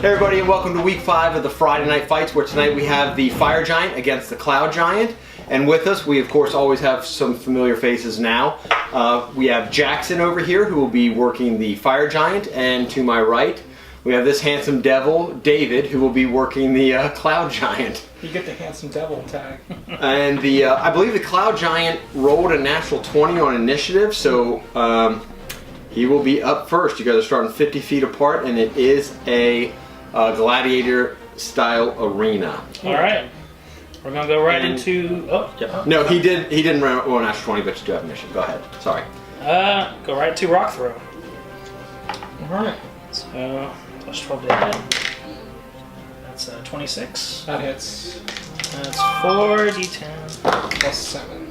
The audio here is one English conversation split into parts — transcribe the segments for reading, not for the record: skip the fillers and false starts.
Hey everybody, and welcome to week 5 of the Friday Night Fights, where tonight we have the Fire Giant against the Cloud Giant. And with us, we of course always have some familiar faces now. We have Jackson over here, who will be working the Fire Giant, and to my right, we have this handsome devil, David, who will be working the Cloud Giant. You get the handsome devil tag. And I believe the Cloud Giant rolled a natural 20 on initiative, so he will be up first. You guys are starting 50 feet apart, and it is a gladiator style arena. All right, we're gonna go right into. Oh, yeah. No, he didn't roll an natural 20, but you do have initiative. Go ahead. Sorry. Go right to rock throw. All right. So plus 12 to hit. That's 26. That hits. That's 4d10 plus 7.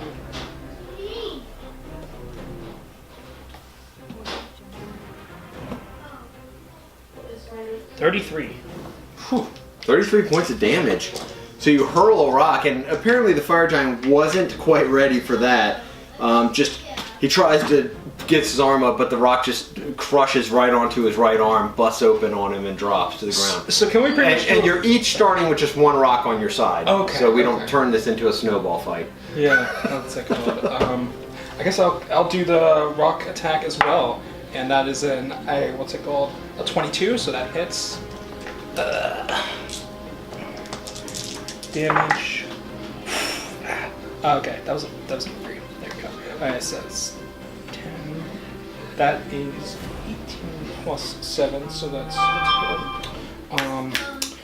$33. Whew. 33 points of damage. So you hurl a rock, and apparently the Fire Giant wasn't quite ready for that. He tries to get his arm up, but the rock just crushes right onto his right arm, busts open on him, and drops to the ground. So can we pretty much... And you're each starting with just one rock on your side. Okay. So we don't turn this into a snowball fight. Yeah, that's like I guess I'll do the rock attack as well, and that is what's it called? A 22, so that hits. Damage. Okay, that was a 3. There we go. Alright, so it's 10. That is 18 plus 7, so that's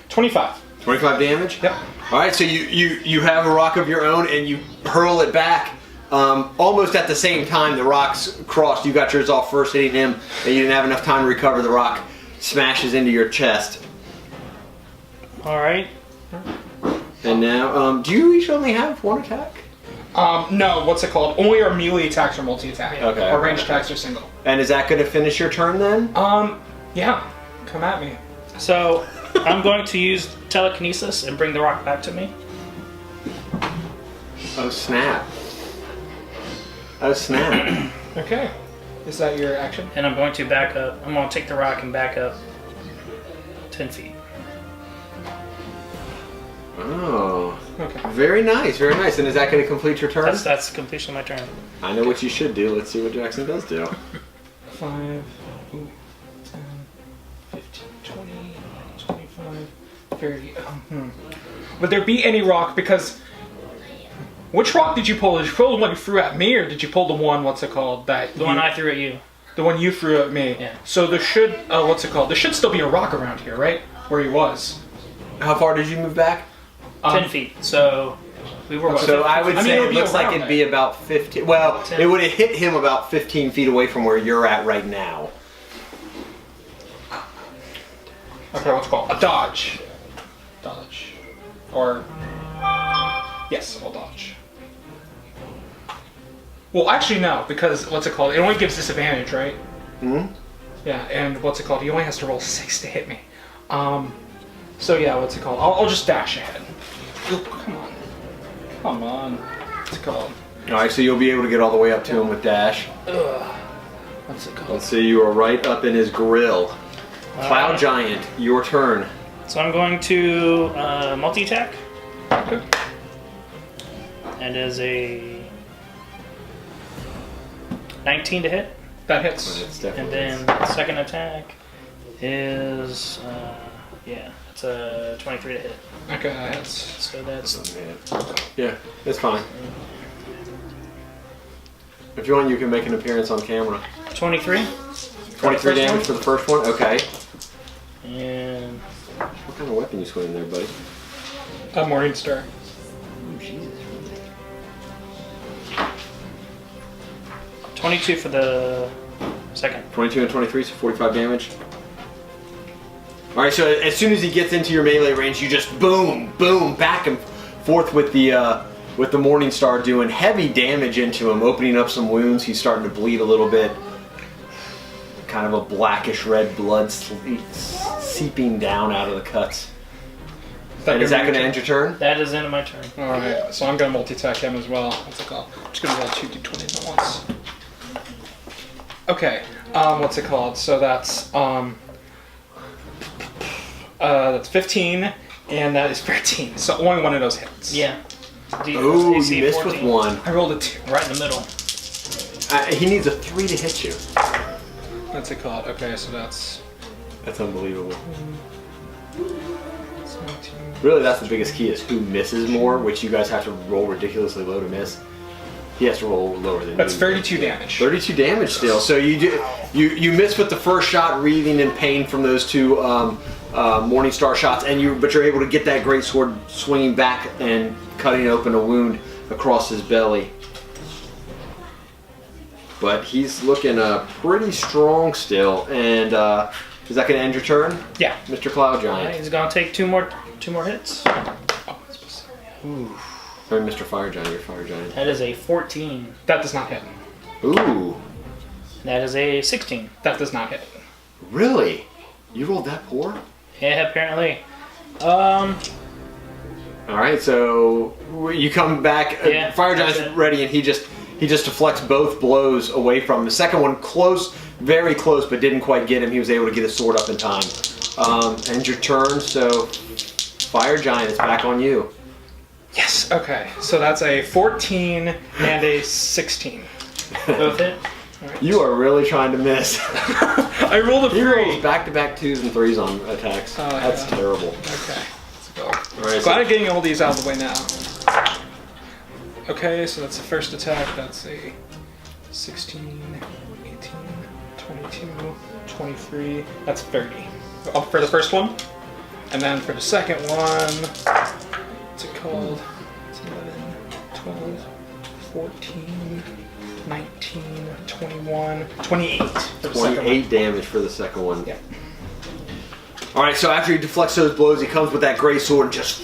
25. 25 damage? Yep. Alright, so you have a rock of your own, and you hurl it back. Almost at the same time the rocks crossed. You got yours off first, hitting him, and you didn't have enough time to recover. The rock smashes into your chest. All right. And now, do you each only have one attack? No, what's it called? Only our melee attacks are multi-attack. Okay. Our range attacks are single. And is that going to finish your turn then? Yeah. Come at me. So I'm going to use telekinesis and bring the rock back to me. Oh snap. Oh snap. Okay. Is that your action? And I'm going to back up. I'm going to take the rock and back up 10 feet. Oh. Okay. Very nice, very nice. And is that going to complete your turn? That's completion of my turn. I know what you should do. Let's see what Jackson does do. 5, 10, 15, 20, 25, 30. Would there be any rock? Because which rock did you pull? Did you pull the one you threw at me, or did you pull the one, what's it called? The one I threw at you. The one you threw at me. Yeah. So there should, what's it called? There should still be a rock around here, right? Where he was. How far did you move back? 10 feet. So we were. So I would say it looks like it'd be it. about 15. Well, 10. It would have hit him about 15 feet away from where you're at right now. Okay, what's it called? A dodge. Dodge. Or... Yes, I'll dodge. Well, actually no, because what's it called? It only gives disadvantage, right? Hmm? Yeah, and what's it called? He only has to roll 6 to hit me. So yeah, what's it called? I'll just dash ahead. Ooh, come on. Come on. What's it called? Alright, so you'll be able to get all the way up to him with dash. What's it called? Let's see, you are right up in his grill. Cloud Giant, your turn. So I'm going to multi-attack. Okay. And as a 19 to hit. That hits. And then the second attack is, it's a 23 to hit. Okay, that hits. So that's... Yeah, it's fine. If you want, you can make an appearance on camera. 23. 23 damage for the first one? Okay. And... What kind of weapon you swinging there, buddy? A Morning Star. Oh, Jesus. 22 for the second. 22 and 23, so 45 damage. Alright, so as soon as he gets into your melee range, you just boom, boom, back and forth with the Morning Star, doing heavy damage into him, opening up some wounds. He's starting to bleed a little bit. Kind of a blackish red blood seeping down out of the cuts. And is that going to end your turn? That is end of my turn. Alright, so I'm going to multi-attack him as well. What's it called? I'm just going to roll 2 d20s at once. Okay, what's it called? So that's, That's 15, and that is 13. So only one of those hits. Yeah. Ooh, AC you missed 14. with one. I rolled a 2. Right in the middle. He needs a 3 to hit you. What's it called? Okay, so that's That's unbelievable. 17. Really, that's the biggest key is who misses more, which you guys have to roll ridiculously low to miss. He has to roll lower than That's you. 32 damage. 32 damage still. So you miss with the first shot, wreathing in pain from those two Morningstar shots, but you're able to get that great sword swinging back and cutting open a wound across his belly. But he's looking pretty strong still. And is that going to end your turn, Yeah. Mr. Cloud Alright, Giant? he's gonna take two more hits. Oh, it's supposed to- Ooh. Sorry, Mr. Fire Giant. You're Fire Giant. That is a 14. That does not hit. Ooh. That is a 16. That does not hit. Really? You rolled that poor? Yeah, apparently. All right, so you come back. Yeah, Fire Giant's that's it. ready, and he just deflects both blows away from him. The second one close, very close, but didn't quite get him. He was able to get his sword up in time. End your turn. So Fire Giant, it's back on you. Yes. Okay, so that's a 14 and a 16. Both hit. You are really trying to miss. I rolled a He rolls 3. back-to-back 2s and 3s on attacks. Oh, That's yeah. terrible. Okay, let's go. All right, Glad I'm getting all these out of the way now. Okay, so that's the first attack. That's a 16, 18, 22, 23. That's 30. For the first one. And then for the second one, what's it called? It's 11, 12, 14, 19, 21, 28 for the second one. 28 damage for the second one. Yeah. All right, so after he deflects those blows, he comes with that gray sword and just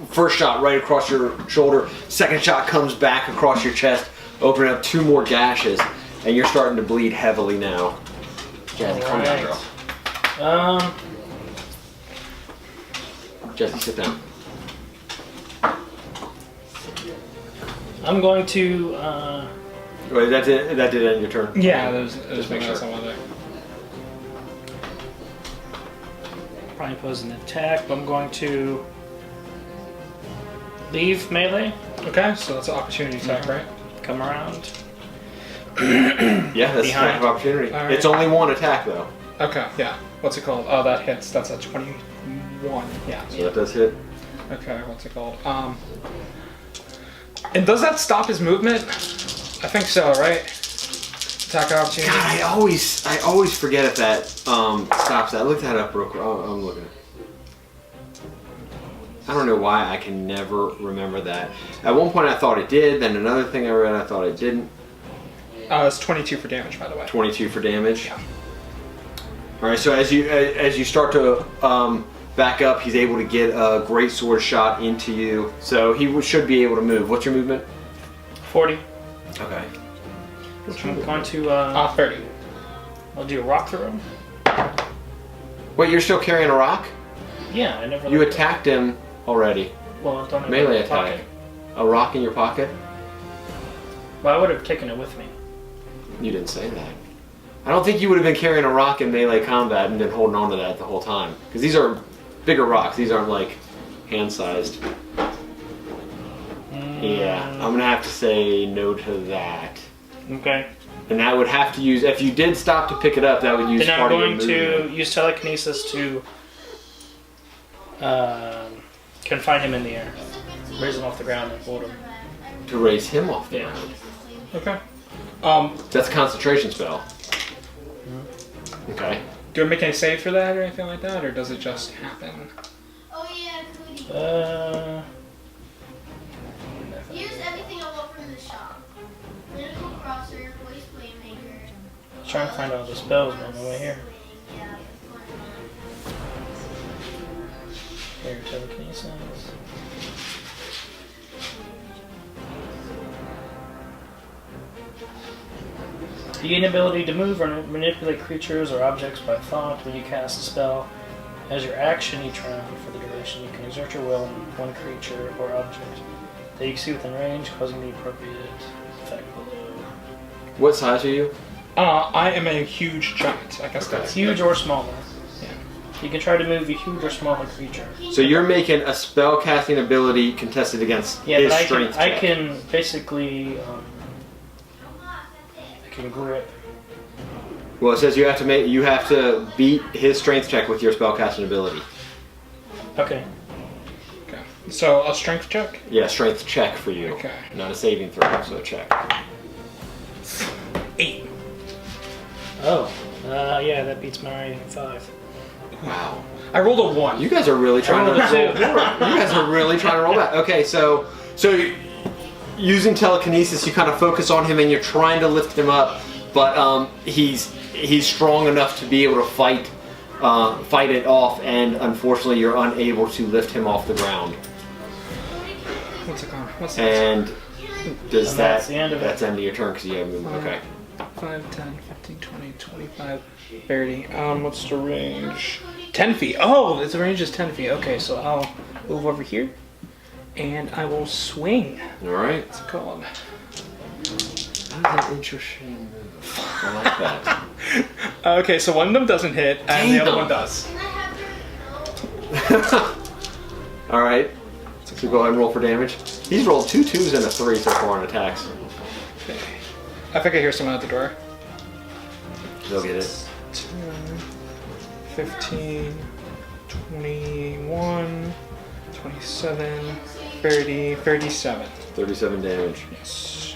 first shot right across your shoulder. Second shot comes back across your chest, opening up 2 more gashes, and you're starting to bleed heavily now. Jazzy, calm down, girl. Jesse, sit down. I'm going to. Wait, that did end your turn. Yeah, there's make sure. some other. Probably pose an attack, but I'm going to leave melee, Okay, so that's an opportunity attack, right? come around. Yeah, that's Behind. attack of opportunity. All right. It's only one attack though, Okay, yeah. What's it called? Oh, that hits. That's a 21. Yeah. so that does hit. Okay, what's it called? And does that stop his movement? I think so, right? Attack of opportunity. God, I always forget if that stops that. Look that up real quick. Oh, I'm looking. I don't know why I can never remember that. At one point I thought it did, then another thing I read I thought it didn't. It's 22 for damage, by the way. 22 for damage. Yeah. All right, so as you start to back up, he's able to get a great sword shot into you. So he should be able to move. What's your movement? 40. Okay. I'm going to. 30. I'll do a rock through him. Wait, you're still carrying a rock? Yeah, I never. You let it attacked him already. go. Well, don't have Melee it in my attack. pocket. A rock in your pocket? Well, I would have taken it with me. You didn't say that. I don't think you would have been carrying a rock in melee combat and been holding on to that the whole time. Because these are bigger rocks. These aren't like hand-sized. Yeah, I'm going to have to say no to that. Okay. And that would have to use, if you did stop to pick it up, that would use Then I'm part of your going movement. to use telekinesis to confine him in the air, raise him off the ground and hold him. To raise him off the Yeah. ground. Okay. That's a concentration spell. Okay. Do I make any save for that or anything like that, or does it just happen? Oh yeah, Cootie. Use everything I want from the shop. Clinical crosser, voice playmaker. Trying to find all the spells on the way here. Yeah. Here, telekinesis. The inability to move or manipulate creatures or objects by thought when you cast a spell. As your action each round for the duration, you can exert your will on one creature or object that you can see within range, causing the appropriate effect below. What size are you? I am a huge giant. I guess Okay. that's Huge or smaller. Yeah. You can try to move a huge or smaller creature. So you're making a spell casting ability contested against Yeah, his but strength I check. can basically I can grip. Well, it says you have to beat his strength check with your spell casting ability. Okay. Okay. So a strength check. Yeah, strength check for you. Okay. Not a saving throw, so a check. 8. Oh. Yeah, that beats my 5. Wow. I rolled a 1. You guys are really trying to roll. I rolled a 2. You guys are really trying to roll back. Okay, so using telekinesis, you kind of focus on him and you're trying to lift him up, but he's strong enough to be able to fight it off, and unfortunately, you're unable to lift him off the ground. What's it called? What's that? And does And that that's the end of it. that's the end of your turn because you have movement. Okay. 5, 10, 15, 20, 25, 30. What's the range? 10 feet. Oh, the range is 10 feet. Okay, so I'll move over here, and I will swing. All right. What's it called? That's an interesting move. I like that. Okay, so one of them doesn't hit, and the other Damn. one does. Can I have your All right. So go ahead and roll for damage. He's rolled 2 2s and a 3 so far on attacks. Okay. I think I hear someone at the door. He'll get it. 10, 15, 21, 27, 30, 37. 37 damage. Yes.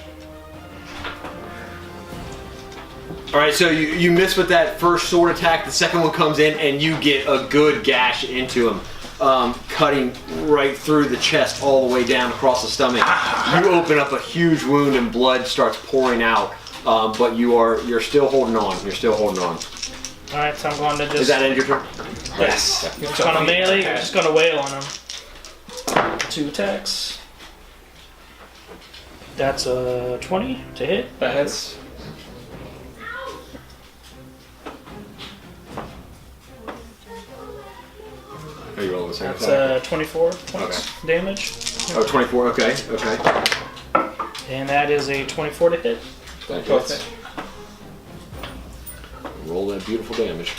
All right, so you miss with that first sword attack. The second one comes in, and you get a good gash into him, cutting right through the chest all the way down across the stomach. You open up a huge wound, and blood starts pouring out. But you're still holding on. You're still holding on. Alright, so I'm going to just... Is that end your turn? Yes. I'm just going to melee, I'm just going to wail on him. 2 attacks. That's a 20 to hit. That's Are you rolling the second That's attack? 24 points damage. Oh, 24. Okay. Okay. And that is a 24 to hit. That both hits. hit. Roll that beautiful damage.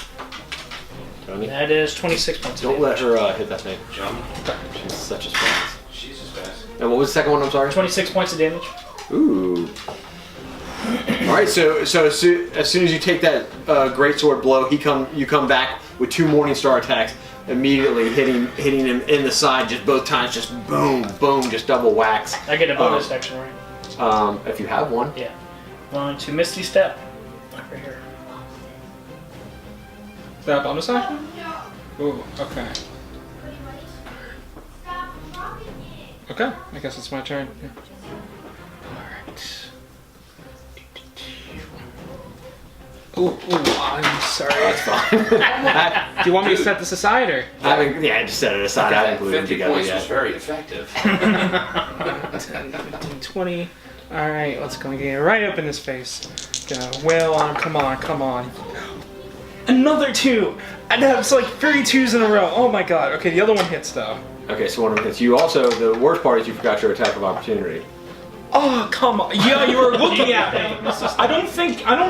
Tony, That is 26 points of don't let damage. her hit that thing. Jump. She's such a spaz. She's as fast. And what was the second one? I'm sorry. 26 points of damage. Ooh. All right. So as soon as you take that great sword blow, you come back with 2 Morningstar attacks, immediately hitting him in the side, just both times, just boom, boom, just double whacks. I get a bonus action, right? If you have one. Yeah. Going to Misty Step. Over here. Is that a bonus action? Ooh, okay. Okay, I guess it's my turn. Yeah. Alright. Ooh, I'm sorry. That's fine. Do you want me to set this aside or? I just set it aside. I haven't glued them 50 together points was yet. very effective. 10, 15, 20. Alright, let's go and get right up in his face. Gonna wail on him. Come on, come on. Another 2! And that's like 32s in a row. Oh my god. Okay, the other one hits though. Okay, so one of them hits. You also, the worst part is you forgot your attack of opportunity. Oh, come on. Yeah, you were looking at me. I don't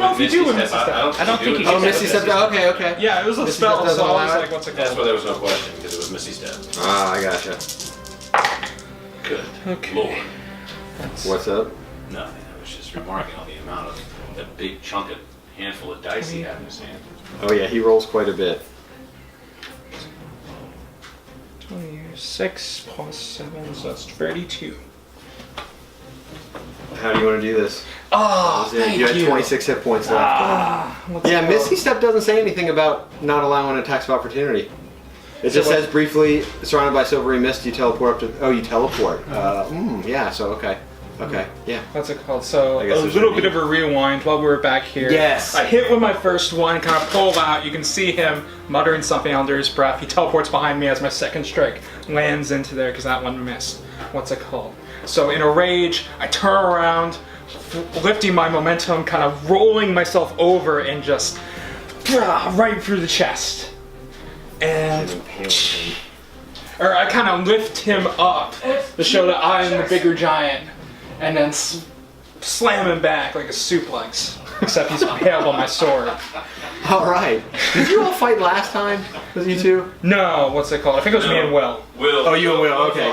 know if you do with Misty Step. I don't think you Oh, can Misty Step. Okay, okay. Yeah, it was a Misty spell, Step doesn't so I was allow it? like, what's it That's called? why there was no question, because it was Misty Step. Ah, I gotcha. Good. Okay. Lord. What's up? Nothing. I was just remarking on the amount of that big chunk of handful of dice he had in his hand. Oh yeah, he rolls quite a bit. 26 plus 7, so that's 32. How do you want to do this? Oh, thank You had 26 hit points left. What's Yeah, it Misty called? Step doesn't say anything about not allowing attacks of opportunity. It just says briefly surrounded by silvery mist, you teleport up to. Oh, you teleport. Yeah. So okay. Okay. Yeah. What's it called? So I a guess there's little a bit of a rewind while we were back here. Yes. I hit with my first one, kind of pulled out. You can see him muttering something under his breath. He teleports behind me as my second strike lands into there because that one missed. What's it called? So in a rage, I turn around, lifting my momentum, kind of rolling myself over and just right through the chest. And or I kind of lift him up to show that I am the bigger giant, and then slam him back like a suplex. Except he's impaled on my sword. All right. Did you all fight last time? Was it you two? No, what's it called? I think it was me and Will. Will. Oh, you and Will. Okay.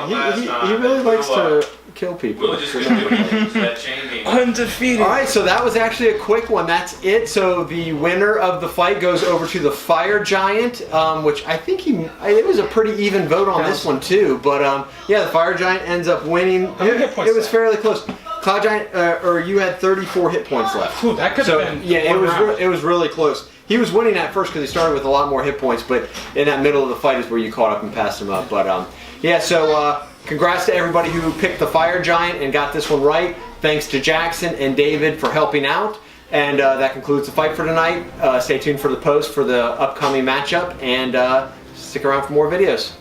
He really likes to kill people. Will just couldn't do anything. So that chain being Undefeated. All right, so that was actually a quick one. That's it. So the winner of the fight goes over to the Fire Giant, which I think it was a pretty even vote on this one too. But yeah, the Fire Giant ends up winning. many hit points It was left? fairly close. Cloud Giant, or you had 34 hit points left. Ooh, that could So have been. yeah, it one was round. it was really close. He was winning at first because he started with a lot more hit points, but in that middle of the fight is where you caught up and passed him up. But yeah, so congrats to everybody who picked the Fire Giant and got this one right. Thanks to Jackson and David for helping out. And that concludes the fight for tonight. Stay tuned for the post for the upcoming matchup, and stick around for more videos.